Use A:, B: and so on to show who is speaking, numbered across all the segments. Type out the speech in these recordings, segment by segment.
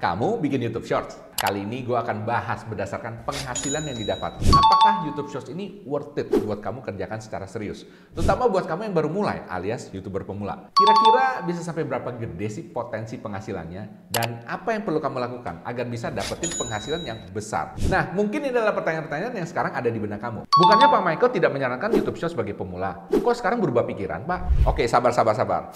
A: kamu bikin YouTube Shorts. Kali ini gue akan bahas berdasarkan penghasilan yang didapat. Apakah YouTube Shorts ini worth it buat kamu kerjakan secara serius? Terutama buat kamu yang baru mulai alias YouTuber pemula. Kira-kira bisa sampai berapa gede sih potensi penghasilannya? Dan apa yang perlu kamu lakukan agar bisa dapetin penghasilan yang besar? Nah, mungkin ini adalah pertanyaan-pertanyaan yang sekarang ada di benak kamu. Bukannya Pak Michael tidak menyarankan YouTube Shorts sebagai pemula? Kok sekarang berubah pikiran, Pak? Oke, sabar.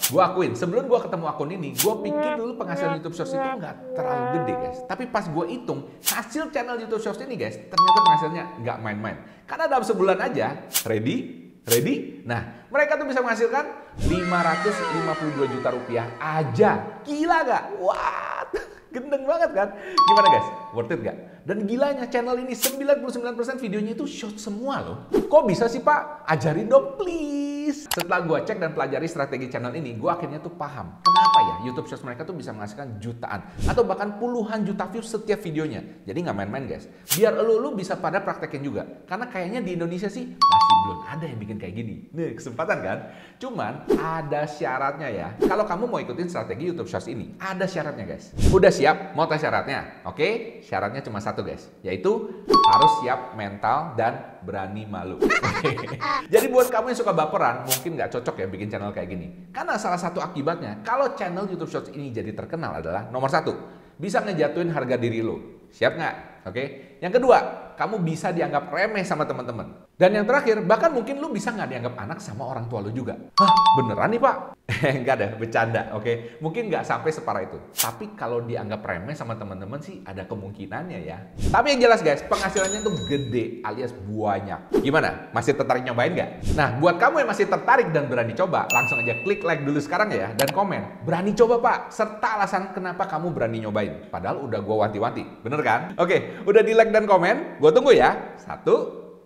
A: Gue akuin, sebelum gue ketemu akun ini, gue pikir dulu penghasilan YouTube Shorts itu nggak terlalu gede, guys. Tapi pas gue hitung hasil channel YouTube Shorts ini, guys, ternyata penghasilannya nggak main-main. Karena dalam sebulan aja, ready? Nah, mereka tuh bisa menghasilkan 552 juta rupiah aja. Gila nggak? What? Gendeng banget kan? Gimana guys? Worth it gak? Dan gilanya channel ini 99% videonya itu short semua loh. Kok bisa sih Pak? Ajarin dong please. Setelah gue cek dan pelajari strategi channel ini, gue akhirnya tuh paham kenapa ya YouTube Shorts mereka tuh bisa menghasilkan jutaan atau bahkan puluhan juta views setiap videonya. Jadi nggak main-main guys. Biar lu bisa pada praktekin juga. Karena kayaknya di Indonesia sih masih belum ada yang bikin kayak gini. Nih kesempatan kan? Cuman ada syaratnya ya. Kalau kamu mau ikutin strategi YouTube Shorts ini, ada syaratnya guys. Udah siap? Mau tes syaratnya? Oke? Syaratnya cuma satu guys. Yaitu harus siap mental dan berani malu. Jadi buat kamu yang suka baperan, mungkin nggak cocok ya bikin channel kayak gini. Karena salah satu akibatnya, kalau channel YouTube Shorts ini jadi terkenal adalah nomor satu, bisa ngejatuhin harga diri lo. Siap nggak? Oke. Yang kedua, kamu bisa dianggap remeh sama teman-teman. Dan yang terakhir, bahkan mungkin lu bisa nggak dianggap anak sama orang tua lu juga. Hah, beneran nih Pak? Enggak deh, bercanda, oke? Mungkin nggak sampai separah itu. Tapi kalau dianggap remeh sama teman-teman sih ada kemungkinannya ya. Tapi yang jelas guys, penghasilannya tuh gede alias banyak. Gimana? Masih tertarik nyobain nggak? Nah, buat kamu yang masih tertarik dan berani coba, langsung aja klik like dulu sekarang ya. Dan komen, berani coba Pak. Serta alasan kenapa kamu berani nyobain. Padahal udah gua wanti-wanti, bener kan? Oke, udah di like dan komen, gue tunggu ya. 1,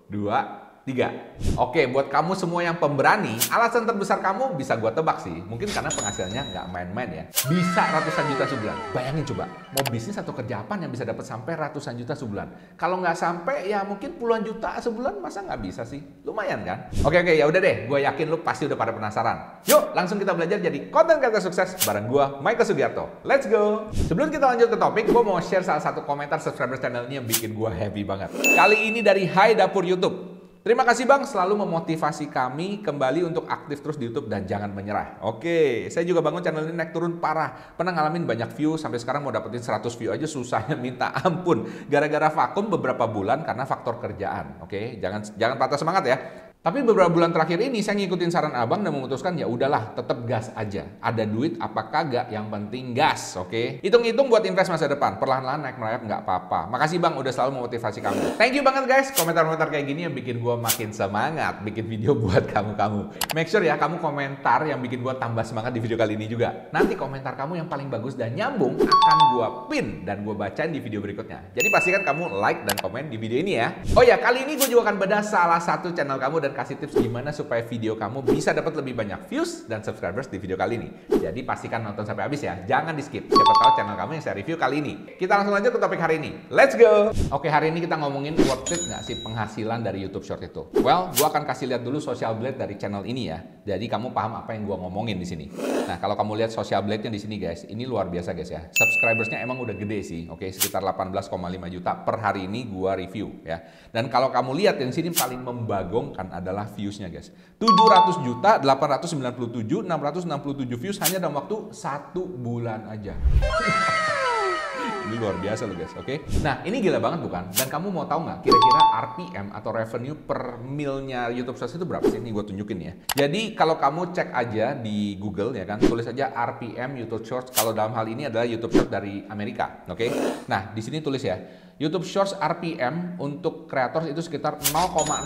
A: 2, 3. Oke, buat kamu semua yang pemberani, alasan terbesar kamu bisa gue tebak sih. Mungkin karena penghasilannya nggak main-main ya. Bisa ratusan juta sebulan. Bayangin coba, mau bisnis atau kerja apa yang bisa dapat sampai ratusan juta sebulan? Kalau nggak sampai, ya mungkin puluhan juta sebulan, masa nggak bisa sih? Lumayan kan? Oke, ya udah deh. Gue yakin lu pasti udah pada penasaran. Yuk, langsung kita belajar jadi konten kreator sukses bareng gue, Michael Sugiarto. Let's go! Sebelum kita lanjut ke topik, gue mau share salah satu komentar subscriber channel ini yang bikin gue happy banget. Kali ini dari Hai Dapur YouTube. Terima kasih Bang, selalu memotivasi kami kembali untuk aktif terus di YouTube dan jangan menyerah. Oke, saya juga bangun channel ini naik turun parah. Pernah ngalamin banyak view, sampai sekarang mau dapetin 100 view aja susahnya minta ampun. Gara-gara vakum beberapa bulan karena faktor kerjaan. Oke, jangan patah semangat ya. Tapi beberapa bulan terakhir ini saya ngikutin saran abang dan memutuskan ya udahlah tetap gas aja. Ada duit apa kagak, yang penting gas, oke? Hitung-hitung buat invest masa depan, perlahan-lahan naik merayap nggak apa-apa. Makasih bang udah selalu memotivasi kamu. Thank you banget guys, komentar-komentar kayak gini yang bikin gue makin semangat bikin video buat kamu. Make sure ya kamu komentar yang bikin gue tambah semangat di video kali ini juga. Nanti komentar kamu yang paling bagus dan nyambung akan gue pin dan gue bacain di video berikutnya. Jadi pastikan kamu like dan komen di video ini ya. Oh ya, kali ini gue juga akan bedah salah satu channel kamu dan kasih tips gimana supaya video kamu bisa dapat lebih banyak views dan subscribers di video kali ini. Jadi pastikan nonton sampai habis ya, jangan di skip. Siapa tahu channel kamu yang saya review kali ini. Kita langsung aja ke topik hari ini. Let's go! Oke, hari ini kita ngomongin worth it nggak sih penghasilan dari YouTube Short itu? Well, gua akan kasih lihat dulu social blade dari channel ini ya. Jadi kamu paham apa yang gua ngomongin di sini. Nah, kalau kamu lihat social blade-nya di sini guys, ini luar biasa guys ya. Subscribersnya emang udah gede sih. Oke, sekitar 18,5 juta per hari ini gua review ya. Dan kalau kamu lihat yang sini paling membagongkan adalah views-nya guys. 700 juta, 897, 667 views hanya dalam waktu 1 bulan aja. Ini luar biasa loh guys, oke? Nah, ini gila banget bukan? Dan kamu mau tahu nggak kira-kira RPM atau revenue per milnya YouTube Shorts itu berapa sih? Ini gue tunjukin ya. Jadi kalau kamu cek aja di Google ya kan, tulis aja RPM YouTube Shorts. Kalau dalam hal ini adalah YouTube Shorts dari Amerika, oke? Nah, di sini tulis ya, YouTube Shorts RPM untuk creators itu sekitar 0,05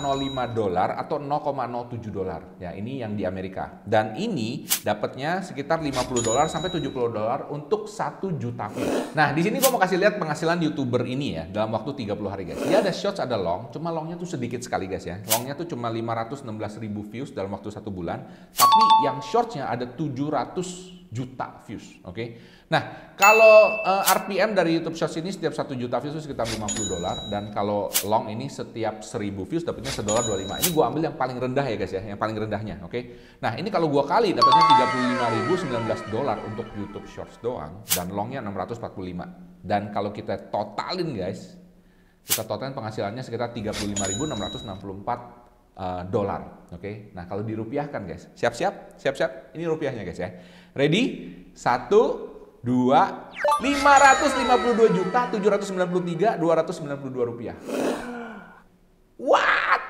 A: dolar atau 0,07 dolar. Ya, ini yang di Amerika. Dan ini dapatnya sekitar 50 dolar sampai 70 dolar untuk 1 juta views. Nah, di sini gue mau kasih lihat penghasilan YouTuber ini ya dalam waktu 30 hari guys. Dia ada shorts, ada long, cuma longnya tuh sedikit sekali guys ya. Longnya tuh cuma 516.000 views dalam waktu 1 bulan. Tapi yang shortsnya ada 700 juta views, oke? Nah, kalau RPM dari YouTube Shorts ini setiap 1 juta views itu sekitar $50, dan kalau long ini setiap 1000 views dapatnya $1.25. Ini gue ambil yang paling rendah ya guys ya, yang paling rendahnya, oke? Nah, ini kalau gue kali dapatnya $35.019 untuk YouTube Shorts doang, dan longnya 645. Dan kalau kita totalin guys, kita totalin penghasilannya sekitar $35.664. Oke. Nah, kalau dirupiahkan guys, siap-siap, ini rupiahnya guys ya. Ready? 1, 2, $552.793.292 rupiah. What?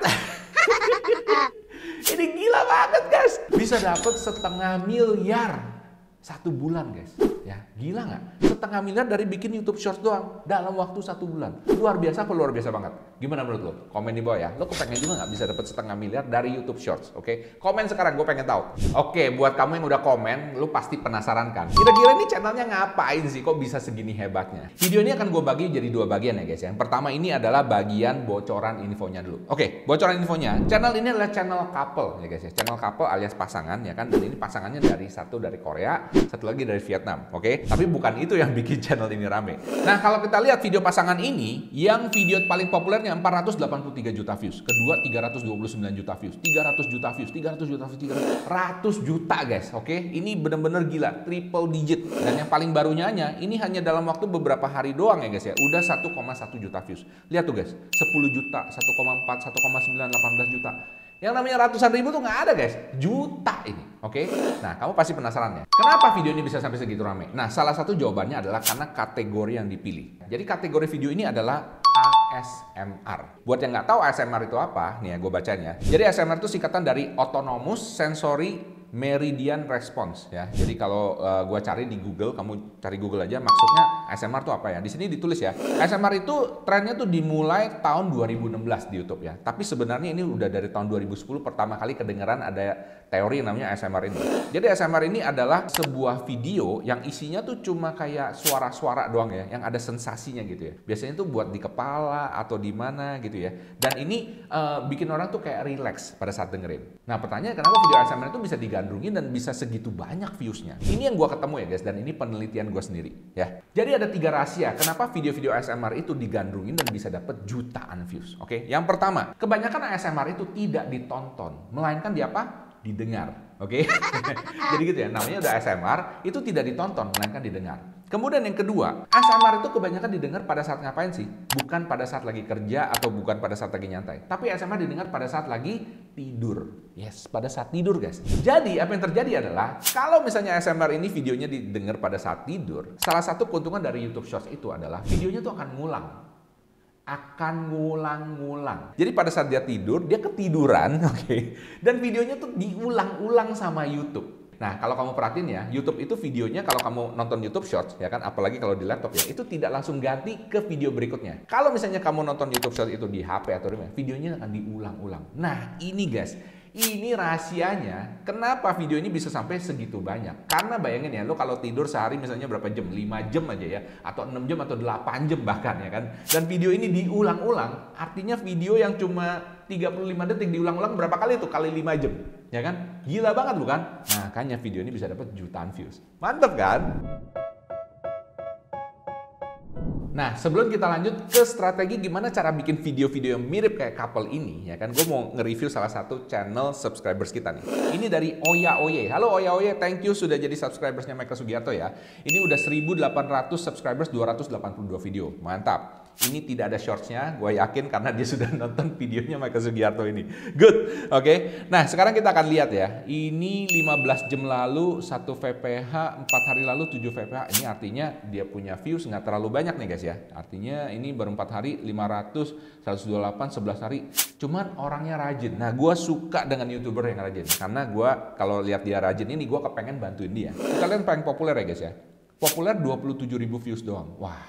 A: Ini gila banget guys. Bisa dapat 1,5 miliar 1 bulan guys. Ya, gila nggak? 1,5 miliar dari bikin YouTube Shorts doang dalam waktu 1 bulan. Luar biasa apa luar biasa banget? Gimana menurut lo? Komen di bawah ya. Lo kepengen juga nggak bisa dapat 1,5 miliar dari YouTube Shorts? Oke? Komen sekarang, gue pengen tahu. Oke, buat kamu yang udah komen, lo pasti penasaran kan? Kira-kira ini channelnya ngapain sih? Kok bisa segini hebatnya? Video ini akan gue bagi jadi 2 bagian ya guys. Yang pertama ini adalah bagian bocoran infonya dulu. Oke, bocoran infonya. Channel ini adalah channel couple ya guys ya. Channel couple alias pasangan ya kan. Dan ini pasangannya satu dari Korea, satu lagi dari Vietnam. Oke, tapi bukan itu yang bikin channel ini rame. Nah, kalau kita lihat video pasangan ini, yang video paling populernya 483 juta views, kedua 329 juta views, 300 juta views, 300 juta views, 300 juta guys. Oke, ini bener-bener gila, triple digit. Dan yang paling barunya ini hanya dalam waktu beberapa hari doang ya guys ya, udah 1,1 juta views. Lihat tuh guys, 10 juta, 1,4, 1,9, 18 juta. Yang namanya ratusan ribu tuh nggak ada guys, juta ini, oke? Nah, kamu pasti penasaran ya, kenapa video ini bisa sampai segitu rame? Nah, salah satu jawabannya adalah karena kategori yang dipilih. Jadi kategori video ini adalah ASMR. Buat yang nggak tahu ASMR itu apa, nih ya gue bacain ya. Jadi ASMR itu singkatan dari Autonomous Sensory Meridian Response ya. Jadi kalau gua cari di Google, kamu cari Google aja maksudnya ASMR itu apa ya. Di sini ditulis ya. ASMR itu trennya tuh dimulai tahun 2016 di YouTube ya. Tapi sebenarnya ini udah dari tahun 2010 pertama kali kedengeran ada teori yang namanya ASMR ini. Jadi ASMR ini adalah sebuah video yang isinya tuh cuma kayak suara-suara doang ya, yang ada sensasinya gitu ya. Biasanya tuh buat di kepala atau di mana gitu ya. Dan ini bikin orang tuh kayak relax pada saat dengerin. Nah, pertanyaan kenapa video ASMR itu bisa digandrungin dan bisa segitu banyak viewsnya? Ini yang gua ketemu ya guys, dan ini penelitian gua sendiri ya. Jadi ada 3 rahasia kenapa video-video ASMR itu digandrungin dan bisa dapat jutaan views. Oke, yang pertama, kebanyakan ASMR itu tidak ditonton, melainkan di apa? Didengar. Oke. Jadi gitu ya, namanya udah ASMR, itu tidak ditonton melainkan didengar. Kemudian yang kedua, ASMR itu kebanyakan didengar pada saat ngapain sih? Bukan pada saat lagi kerja atau bukan pada saat lagi nyantai. Tapi ASMR didengar pada saat lagi tidur. Yes, pada saat tidur guys. Jadi apa yang terjadi adalah, kalau misalnya ASMR ini videonya didengar pada saat tidur, salah satu keuntungan dari YouTube Shorts itu adalah videonya tuh akan ngulang. Jadi pada saat dia tidur, dia ketiduran, oke. Dan videonya tuh diulang-ulang sama YouTube. Nah, kalau kamu perhatiin ya, YouTube itu videonya kalau kamu nonton YouTube Shorts, ya kan, apalagi kalau di laptop ya, itu tidak langsung ganti ke video berikutnya. Kalau misalnya kamu nonton YouTube Shorts itu di HP atau di mana, videonya akan diulang-ulang. Nah, ini guys, ini rahasianya kenapa video ini bisa sampai segitu banyak. Karena bayangin ya, lo kalau tidur sehari misalnya berapa jam? 5 jam aja ya, atau 6 jam atau 8 jam bahkan ya kan. Dan video ini diulang-ulang, artinya video yang cuma 35 detik diulang-ulang berapa kali itu? Kali 5 jam. Ya kan? Gila banget bukan? Nah, makanya video ini bisa dapat jutaan views. Mantap kan? Nah, sebelum kita lanjut ke strategi gimana cara bikin video-video yang mirip kayak couple ini, ya kan, gue mau nge-review salah satu channel subscribers kita nih. Ini dari Oya Oye. Halo Oya Oye, thank you sudah jadi subscribersnya Michael Sugiarto ya. Ini udah 1.800 subscribers, 282 video. Mantap. Ini tidak ada shortsnya, gue yakin karena dia sudah nonton videonya Michael Sugiarto ini. Good, oke. Nah, sekarang kita akan lihat ya. Ini 15 jam lalu, 1 VPH, 4 hari lalu 7 VPH. Ini artinya dia punya views nggak terlalu banyak nih guys ya. Artinya ini baru 4 hari, 500, 128, 11 hari. Cuman orangnya rajin. Nah, gue suka dengan YouTuber yang rajin. Karena gue kalau lihat dia rajin ini, gue kepengen bantuin dia. Kita lihat paling populer ya guys ya. Populer 27.000 views doang. Wah,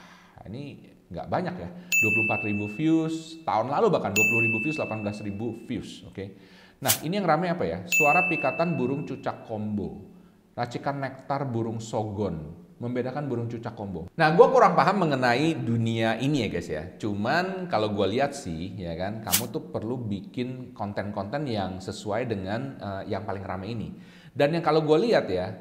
A: ini nggak banyak ya, 24.000 views, tahun lalu bahkan 20.000 views, 18.000 views, oke. Nah, ini yang ramai apa ya? Suara pikatan burung cucak combo, racikan nektar burung sogon, membedakan burung cucak combo. Nah, gue kurang paham mengenai dunia ini ya guys ya. Cuman kalau gue lihat sih, ya kan, kamu tuh perlu bikin konten-konten yang sesuai dengan yang paling ramai ini. Dan yang kalau gue lihat ya,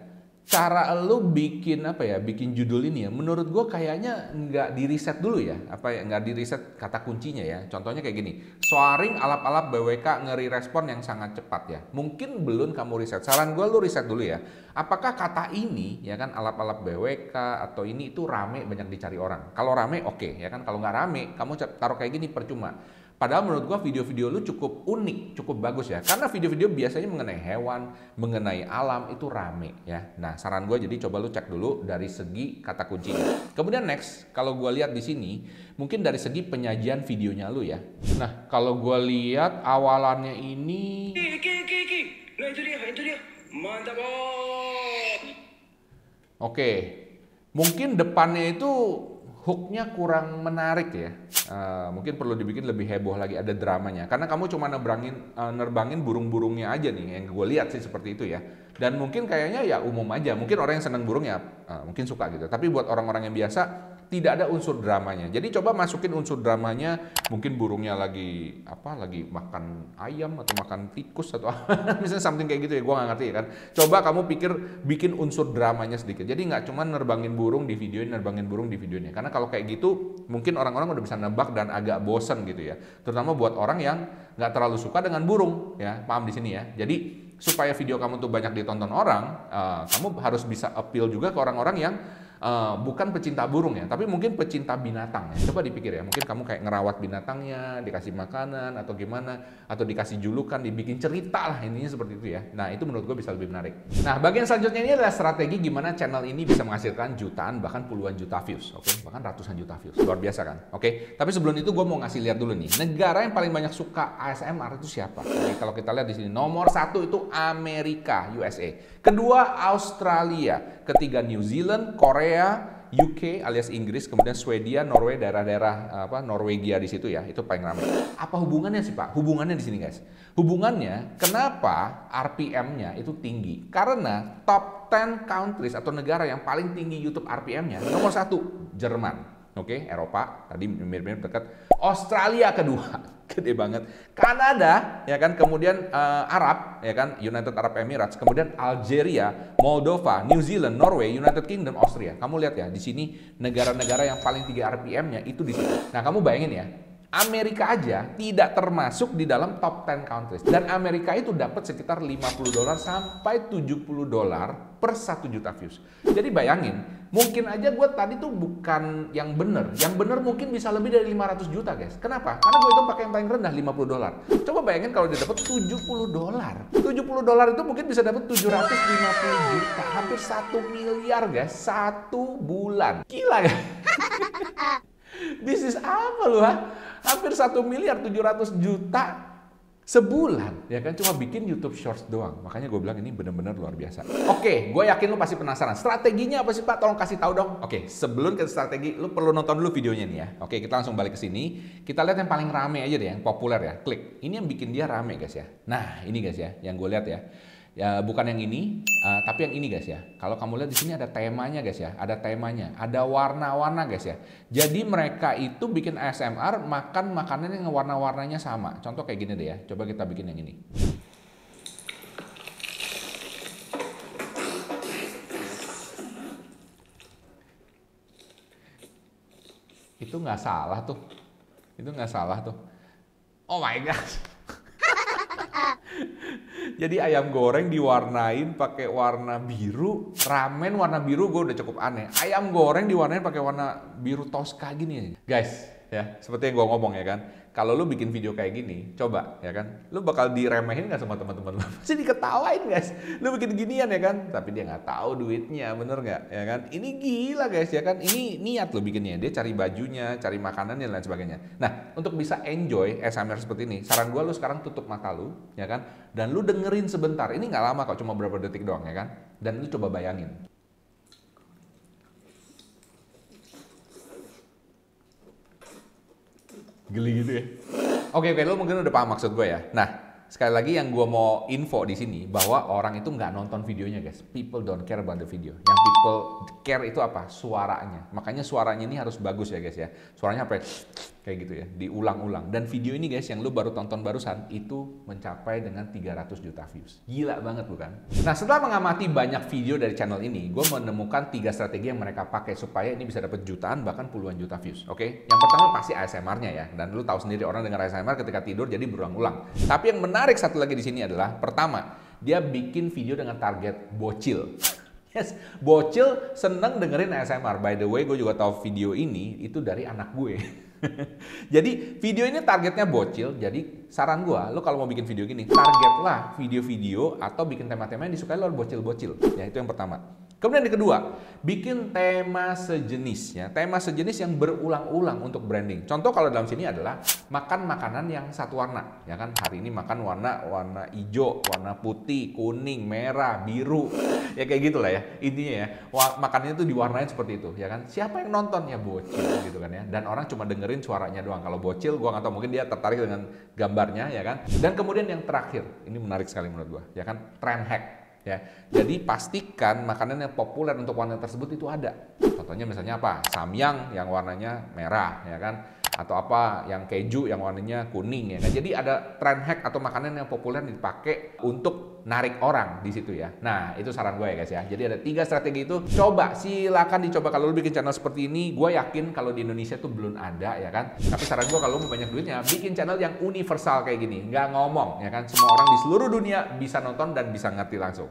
A: cara lu bikin apa ya, bikin judul ini ya, menurut gue kayaknya nggak di riset dulu ya, apa ya, nggak di riset kata kuncinya ya. Contohnya kayak gini, soaring alap-alap BWK ngeri respon yang sangat cepat ya. Mungkin belum kamu riset. Saran gue lu riset dulu ya. Apakah kata ini ya kan alap-alap BWK atau ini itu rame banyak dicari orang. Kalau rame oke ya kan. Kalau nggak rame kamu taruh kayak gini percuma. Padahal menurut gua video-video lu cukup unik, cukup bagus ya. Karena video-video biasanya mengenai hewan, mengenai alam itu rame ya. Nah, saran gua jadi coba lu cek dulu dari segi kata kuncinya. Kemudian next, kalau gua lihat di sini, mungkin dari segi penyajian videonya lu ya. Nah, kalau gua lihat awalannya ini
B: Nah, itu dia. Mantap, bos.
A: oke. Mungkin depannya itu hooknya kurang menarik ya. Mungkin perlu dibikin lebih heboh lagi, ada dramanya. Karena kamu cuma nerbangin burung-burungnya aja nih, yang gue lihat sih seperti itu ya. Dan mungkin kayaknya ya umum aja. Mungkin orang yang seneng burung ya mungkin suka gitu. Tapi buat orang-orang yang biasa tidak ada unsur dramanya. Jadi coba masukin unsur dramanya. Mungkin burungnya lagi makan ayam atau makan tikus atau misalnya something kayak gitu ya. Gue nggak ngerti ya kan. Coba kamu bikin unsur dramanya sedikit. Jadi nggak cuma nerbangin burung di videoin, nerbangin burung di videonya. Karena kalau kayak gitu mungkin orang-orang udah bisa nebak dan agak bosen gitu ya. Terutama buat orang yang nggak terlalu suka dengan burung ya. Paham di sini ya. Jadi supaya video kamu tuh banyak ditonton orang, kamu harus bisa appeal juga ke orang-orang yang bukan pecinta burung ya, tapi mungkin pecinta binatang ya. Coba dipikir ya, mungkin kamu kayak ngerawat binatangnya, dikasih makanan atau gimana, atau dikasih julukan, dibikin cerita lah, intinya seperti itu ya. Nah, itu menurut gue bisa lebih menarik. Nah, bagian selanjutnya ini adalah strategi gimana channel ini bisa menghasilkan jutaan, bahkan puluhan juta views, oke? Bahkan ratusan juta views, luar biasa kan? Oke, tapi sebelum itu gue mau ngasih lihat dulu nih, negara yang paling banyak suka ASMR itu siapa? Oke, kalau kita lihat di sini, nomor 1 itu Amerika, USA. Kedua, Australia. Ketiga, New Zealand, Korea, UK alias Inggris, kemudian Swedia, Norway, daerah-daerah Norwegia di situ ya, itu paling ramai. Apa hubungannya sih Pak? Hubungannya di sini guys. Hubungannya kenapa RPM-nya itu tinggi? Karena top 10 countries atau negara yang paling tinggi YouTube RPM-nya, nomor 1 Jerman. Oke, Eropa tadi mirip-mirip dekat. Australia kedua, gede banget. Kanada, ya kan, kemudian Arab, ya kan, United Arab Emirates, kemudian Algeria, Moldova, New Zealand, Norway, United Kingdom, Austria. Kamu lihat ya, di sini negara-negara yang paling tinggi RPM-nya itu di sini. Nah, kamu bayangin ya, Amerika aja tidak termasuk di dalam top 10 countries. Dan Amerika itu dapat sekitar $50 sampai $70 per 1 juta views. Jadi bayangin, mungkin aja gue tadi tuh bukan yang bener. Yang bener mungkin bisa lebih dari 500 juta guys. Kenapa? Karena gue itu pakai yang paling rendah $50. Coba bayangin kalau dia dapat $70. $70 itu mungkin bisa dapat 750 juta. Hampir 1 miliar guys. 1 bulan. Gila guys. Bisnis apa lu ha? Hampir 1 miliar 700 juta sebulan, ya kan, cuma bikin YouTube Shorts doang. Makanya gue bilang ini bener-bener luar biasa. Oke, gue yakin lu pasti penasaran. Strateginya apa sih Pak? Tolong kasih tahu dong. Oke, sebelum ke strategi, lu perlu nonton dulu videonya nih ya. Oke, kita langsung balik ke sini. Kita lihat yang paling rame aja deh, yang populer ya. Klik. Ini yang bikin dia rame guys ya. Nah, ini guys ya, yang gue lihat ya. Ya, bukan yang ini, tapi yang ini guys ya. Kalau kamu lihat di sini ada temanya guys ya, ada temanya, ada warna-warna guys ya. Jadi mereka itu bikin ASMR makan makanan yang warna-warnanya sama. Contoh kayak gini deh ya. Coba kita bikin yang ini. Itu nggak salah tuh. Itu nggak salah tuh. Oh my god. Jadi ayam goreng diwarnain pakai warna biru, ramen warna biru gue udah cukup aneh. Ayam goreng diwarnain pakai warna biru Tosca gini. Guys, ya seperti yang gue ngomong ya kan. Kalau lu bikin video kayak gini, coba ya kan, lu bakal diremehin nggak sama teman-teman lu? Pasti diketawain guys. Lu bikin ginian ya kan, tapi dia nggak tahu duitnya, bener nggak? Ya kan? Ini gila guys ya kan. Ini niat lu bikinnya. Dia cari bajunya, cari makanannya dan lain sebagainya. Nah, untuk bisa enjoy ASMR seperti ini, saran gua lu sekarang tutup mata lu, ya kan? Dan lu dengerin sebentar. Ini nggak lama kok, cuma beberapa detik doang ya kan? Dan lu coba bayangin. Geli gitu ya. Oke, lu mungkin udah paham maksud gue ya. Nah, sekali lagi yang gue mau info di sini bahwa orang itu nggak nonton videonya guys. People don't care about the video. Yang people care itu apa? Suaranya. Makanya suaranya ini harus bagus ya guys ya. Suaranya apa? Kayak gitu ya, diulang-ulang. Dan video ini guys yang lu baru tonton barusan itu mencapai dengan 300 juta views. Gila banget bukan? Nah, setelah mengamati banyak video dari channel ini, gue menemukan 3 strategi yang mereka pakai supaya ini bisa dapat jutaan bahkan puluhan juta views. Oke? Yang pertama pasti ASMR-nya ya. Dan lu tahu sendiri orang dengar ASMR ketika tidur jadi berulang-ulang. Tapi yang menarik satu lagi di sini adalah pertama, dia bikin video dengan target bocil. Yes, bocil seneng dengerin ASMR. By the way, gue juga tahu video ini itu dari anak gue. Jadi video ini targetnya bocil. Jadi saran gue, lo kalau mau bikin video gini, targetlah video-video atau bikin tema-tema yang disukai lo bocil-bocil. Ya itu yang pertama. Kemudian yang kedua, bikin tema sejenisnya, tema sejenis yang berulang-ulang untuk branding. Contoh kalau dalam sini adalah makan makanan yang satu warna, ya kan? Hari ini makan warna hijau, warna putih, kuning, merah, biru, ya kayak gitulah ya. Intinya ya, makanannya tuh diwarnain seperti itu, ya kan? Siapa yang nonton ya bocil gitu kan ya? Dan orang cuma dengerin suaranya doang. Kalau bocil, gua nggak tahu mungkin dia tertarik dengan gambarnya, ya kan? Dan kemudian yang terakhir, ini menarik sekali menurut gua, ya kan? Trend hack. Ya, jadi pastikan makanan yang populer untuk warna tersebut itu ada. Contohnya misalnya apa? Samyang yang warnanya merah, ya kan? Atau apa yang keju yang warnanya kuning, ya kan? Jadi ada trend hack atau makanan yang populer dipakai untuk narik orang di situ ya. Nah, itu saran gue ya guys ya. Jadi ada 3 strategi itu. Coba, silakan dicoba kalau lu bikin channel seperti ini. Gue yakin kalau di Indonesia tuh belum ada ya kan. Tapi saran gue kalau mau banyak duitnya, bikin channel yang universal kayak gini, nggak ngomong ya kan. Semua orang di seluruh dunia bisa nonton dan bisa ngerti langsung.